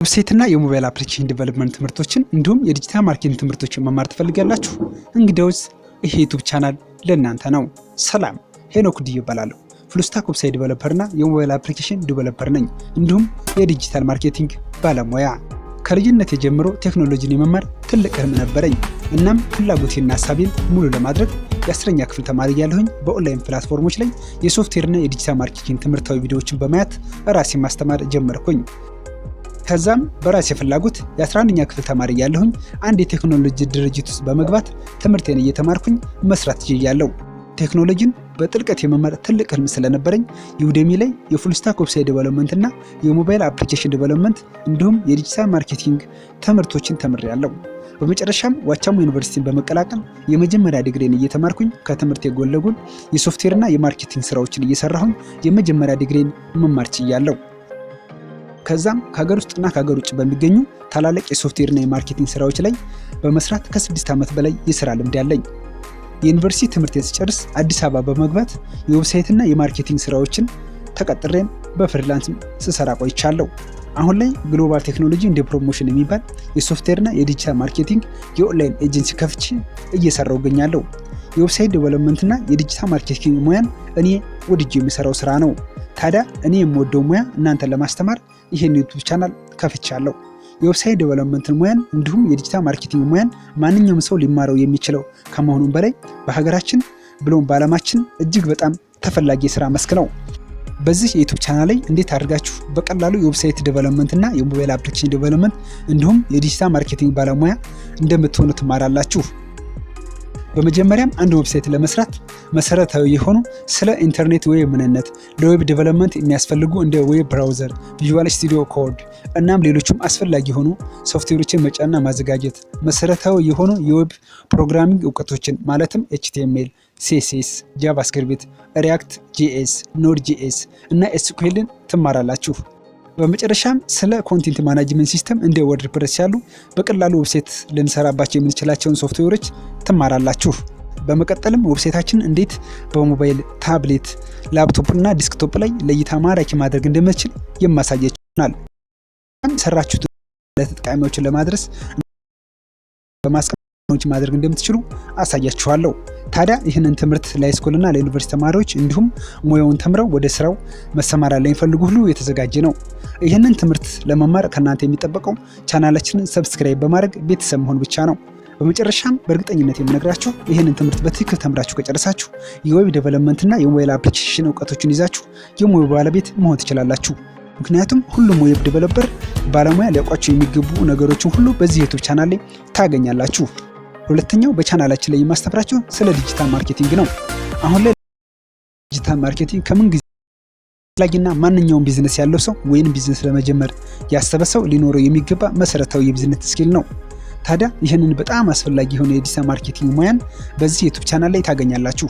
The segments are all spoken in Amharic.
ዌብሳይትና የሞባይል አፕሊኬሽን ዲቨሎፕመንት ትምህርቶችን እንዲሁም የዲጂታል ማርኬቲንግ ትምህርቶችን መማር ትፈልጋላችሁ? እንግዲያውስ ይሄ ዩቲዩብ ቻናል ለእናንተ ነው። ሰላም፣ ሄኖክ ዲ ይባላለሁ። ፉል ስታክ ዌብሳይት ዲቨሎፐርና የሞባይል አፕሊኬሽን ዲቨሎፐር ነኝ፣ እንዲሁም የዲጂታል ማርኬቲንግ ባለሙያ። ከልጅነቴ ጀምሮ ቴክኖሎጂን የመማር ትልቅ ህልም ነበረኝ። እናም ፍላጎቴና ሀሳቤን ሙሉ ለማድረግ የ10ኛ ክፍል ተማሪ ያለሁኝ በኦንላይን ፕላትፎርሞች ላይ የሶፍትዌርና የዲጂታል ማርኬቲንግ ትምህርታዊ ቪዲዮዎችን በማየት ራሴን ማስተማር ጀመርኩኝ። ከዛም በራሴ ፍላጎት የ11ኛ ክፍል ተማሪ ያለሁኝ አንድ የቴክኖሎጂ ድርጅት ውስጥ በመግባት ትምህርቴን እየተማርኩኝ መስራት ችያለሁ። ቴክኖሎጂን በጥልቀት የመማር ትልቅ ህልም ስለነበረኝ ዩዴሚ ላይ የፉል ስታክ ዌብሳይት ዲቨሎፕመንት እና የሞባይል አፕሊኬሽን ዲቨሎፕመንት እንዲሁም የዲጂታል ማርኬቲንግ ትምህርቶችን ተምሬያለሁ። በመጨረሻም ዋቻሞ ዩኒቨርሲቲን በመቀላቀል የመጀመሪያ ዲግሪን እየተማርኩኝ ከትምህርቴ ጎን ለጎን የሶፍትዌርና የማርኬቲንግ ስራዎችን እየሰራሁኝ የመጀመሪያ ዲግሪን መማር ችያለሁ። ከዛም ከሀገር ውስጥና ከሀገር ውጭ በሚገኙ ታላላቅ የሶፍትዌርና የማርኬቲንግ ስራዎች ላይ በመስራት ከ6 ዓመት በላይ የስራ ልምድ ያለኝ። የዩኒቨርሲቲ ትምህርቴን ስጨርስ አዲስ አበባ በመግባት የዌብሳይትና የማርኬቲንግ ስራዎችን ተቀጥሬም በፍሪላንስ ስሰራ ቆይቻለሁ። አሁን ላይ ግሎባል ቴክኖሎጂ እንደ ፕሮሞሽን የሚባል የሶፍትዌርና የዲጂታል ማርኬቲንግ የኦንላይን ኤጀንሲ ከፍቼ እየሰራው እገኛለሁ። የዌብሳይት ዴቨሎፕመንትና የዲጂታል ማርኬቲንግ ሙያን እኔ ወድጄ የሚሰራው ስራ ነው። ታዲያ እኔ የምወደው ሙያ እናንተን ለማስተማር ይሄን ዩቲዩብ ቻናል ከፍቻለሁ። የዌብሳይት ዴቨሎፕመንትን ሙያን እንዲሁም የዲጂታል ማርኬቲንግ ሙያን ማንኛውም ሰው ሊማረው የሚችለው ከመሆኑም በላይ በሀገራችን ብሎም በዓለማችን እጅግ በጣም ተፈላጊ የስራ መስክ ነው። በዚህ የዩቲዩብ ቻናል ላይ እንዴት አድርጋችሁ በቀላሉ የዌብሳይት ዴቨሎፕመንት እና የሞባይል አፕሊኬሽን ዴቨሎፕመንት እንዲሁም የዲጂታል ማርኬቲንግ ባለሙያ እንደምትሆኑ ትማራላችሁ። በመጀመሪያም አንድ ዌብሳይት ለመስራት መሰረታዊ የሆኑ ስለ ኢንተርኔት ዌብ ምንነት፣ ለዌብ ዴቨሎፕመንት የሚያስፈልጉ እንደ ዌብ ብራውዘር፣ ቪዥዋል ስቱዲዮ ኮድ እናም ሌሎችም አስፈላጊ የሆኑ ሶፍትዌሮችን መጫንና ማዘጋጀት፣ መሰረታዊ የሆኑ የዌብ ፕሮግራሚንግ እውቀቶችን ማለትም HTML፣ CSS፣ ጃቫስክሪፕት፣ ሪያክት ጂኤስ፣ ኖድ ጂኤስ እና ኤስኩኤልን ትማራላችሁ። በመጨረሻም ስለ ኮንቴንት ማናጅመንት ሲስተም እንደ ወርድፕረስ ያሉ በቀላሉ ዌብሳይት ልንሰራባቸው የምንችላቸውን ሶፍትዌሮች ትማራላችሁ። በመቀጠልም ዌብሳይታችንን እንዴት በሞባይል፣ ታብሌት፣ ላፕቶፕ እና ዲስክቶፕ ላይ ለእይታ ማራኪ ማድረግ እንደምንችል የማሳያችሁ ይሆናል። ሰራችሁት ለተጠቃሚዎችን ለማድረስ ማድረግ እንደምትችሉ አሳያችኋለሁ። ታዲያ ይህንን ትምህርት ለሃይስኩልና ለዩኒቨርሲቲ ተማሪዎች እንዲሁም ሙያውን ተምረው ወደ ስራው መሰማራት ለሚፈልጉ ሁሉ የተዘጋጀ ነው። ይህንን ትምህርት ለመማር ከእናንተ የሚጠበቀው ቻናላችንን ሰብስክራይብ በማድረግ ቤተሰብ መሆን ብቻ ነው። በመጨረሻም በእርግጠኝነት የምነግራችሁ ይህንን ትምህርት በትክክል ተምራችሁ ከጨረሳችሁ የዌብ ዴቨሎፕመንትና የሞባይል አፕሊኬሽን እውቀቶችን ይዛችሁ የሙያው ባለቤት መሆን ትችላላችሁ። ምክንያቱም ሁሉም ዌብ ዴቨሎፐር ባለሙያ ሊያውቋቸው የሚገቡ ነገሮችን ሁሉ በዚህ ዩቲዩብ ቻናል ላይ ታገኛላችሁ። ሁለተኛው በቻናላችን ላይ የማስተምራችሁ ስለ ዲጂታል ማርኬቲንግ ነው። አሁን ላይ ዲጂታል ማርኬቲንግ ከምን ጊዜ አስፈላጊና ማንኛውም ቢዝነስ ያለው ሰው ወይም ቢዝነስ ለመጀመር ያሰበ ሰው ሊኖረው የሚገባ መሰረታዊ የቢዝነስ ስኪል ነው። ታዲያ ይህንን በጣም አስፈላጊ የሆነ የዲጂታል ማርኬቲንግ ሙያን በዚህ ዩቲዩብ ቻናል ላይ ታገኛላችሁ።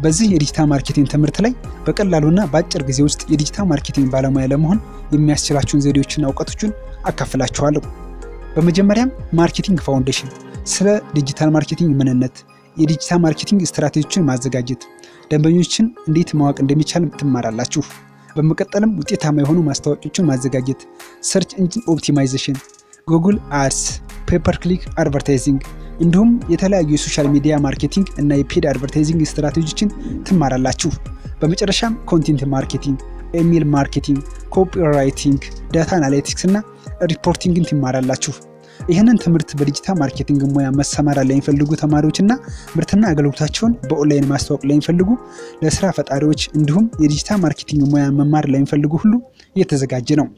በዚህ የዲጂታል ማርኬቲንግ ትምህርት ላይ በቀላሉና በአጭር ጊዜ ውስጥ የዲጂታል ማርኬቲንግ ባለሙያ ለመሆን የሚያስችላችሁን ዘዴዎችና እውቀቶችን አካፍላችኋለሁ። በመጀመሪያም ማርኬቲንግ ፋውንዴሽን፣ ስለ ዲጂታል ማርኬቲንግ ምንነት፣ የዲጂታል ማርኬቲንግ ስትራቴጂዎችን ማዘጋጀት፣ ደንበኞችን እንዴት ማወቅ እንደሚቻል ትማራላችሁ። በመቀጠልም ውጤታማ የሆኑ ማስታወቂያዎችን ማዘጋጀት፣ ሰርች ኢንጂን ኦፕቲማይዜሽን፣ ጉግል አድስ፣ ፔፐር ክሊክ አድቨርታይዚንግ እንዲሁም የተለያዩ የሶሻል ሚዲያ ማርኬቲንግ እና የፔድ አድቨርታይዚንግ ስትራቴጂዎችን ትማራላችሁ። በመጨረሻም ኮንቴንት ማርኬቲንግ፣ ኢሜል ማርኬቲንግ፣ ኮፒራይቲንግ፣ ዳታ አናሊቲክስ እና ሪፖርቲንግን ትማራላችሁ። ይህንን ትምህርት በዲጂታል ማርኬቲንግ ሙያ መሰማራት ለሚፈልጉ ተማሪዎችና ምርትና አገልግሎታቸውን በኦንላይን ማስተዋወቅ ለሚፈልጉ ለስራ ፈጣሪዎች እንዲሁም የዲጂታል ማርኬቲንግ ሙያ መማር ለሚፈልጉ ሁሉ የተዘጋጀ ነው።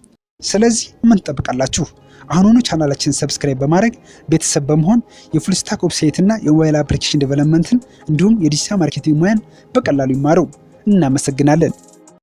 ስለዚህ ምን ትጠብቃላችሁ? አሁኑኑ ቻናላችንን ሰብስክራይብ በማድረግ ቤተሰብ በመሆን የፉል ስታክ ዌብሳይትና የሞባይል አፕሊኬሽን ዴቨሎፕመንትን እንዲሁም የዲጂታል ማርኬቲንግ ሙያን በቀላሉ ይማሩ። እናመሰግናለን።